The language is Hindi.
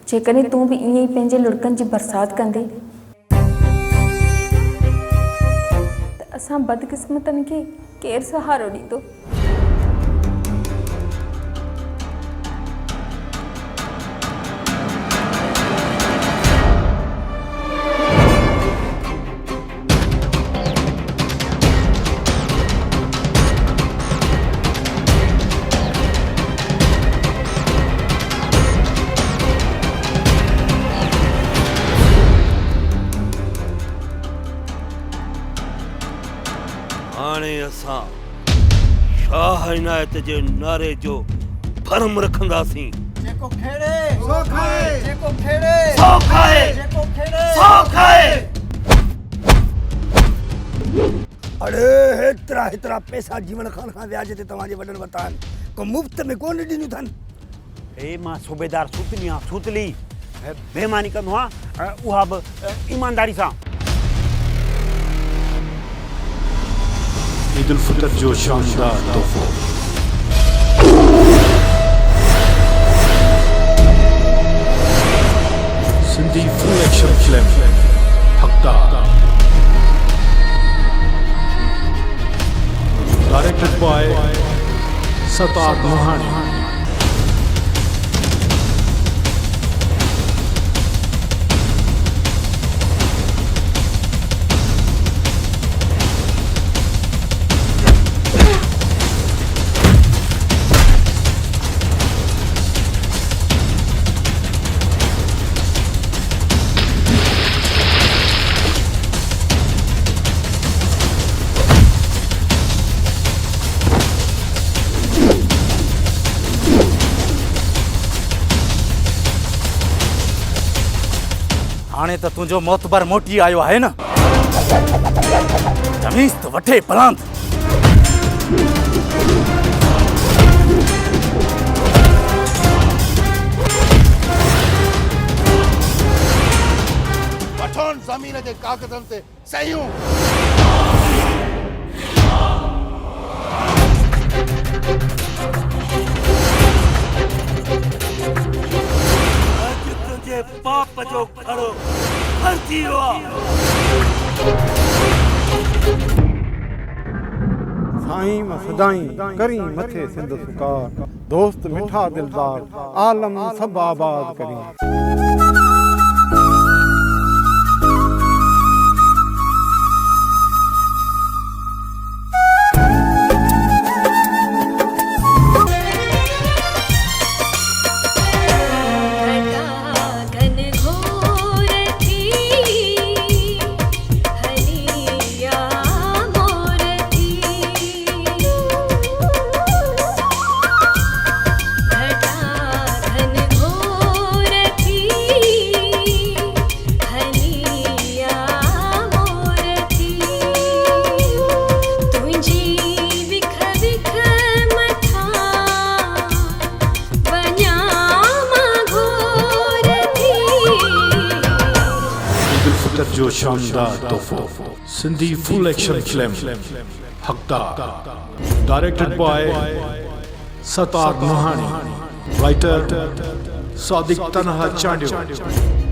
जेकॾहिं तूं बि ईअं ई पंहिंजे लुड़कनि जी बरसाति कंदे त असां बदकिस्मतनि खे केरु सहारो ॾींदो। हाणे असां शाह इनायत जे नारे जो भरम रखंदासीं। जेको खेड़े सो खाए, जेको खेड़े सो खाए, जेको खेड़े सो खाए। अरे हेतिरा पैसा जीवन खान खां व्याज ते तव्हांजे वॾनि वरिता आहिनि, को मुफ़्त में कोन ॾिनियूं अथनि। हे मां सूबेदार सूतली आहियां, सूतली बेईमानी कंदो आहियां, उहा बि ईमानदारी सां। ईद उल फितर जो शानदार तोहफो। Sindhi full action film Haqdar, directed by Sattar Nohani. हाणे त तुंहिंजो मोतबर मोटी आयो आहे न, तमीज़ त वठे पलांत। वठोन ज़मीन जे कागज़नि ते सहियूं। पाप जो खड़ो फर्जी हुआ। साईं मां सदाई करी मथे सिंध सुकार, दोस्त मिठा दिलदार आलम सब आबाद करी। जो शानदार तोहफो। Sindhi full action film Haqdar, directed by Sattar Nohani, writer Sadiq Tanha Chandio.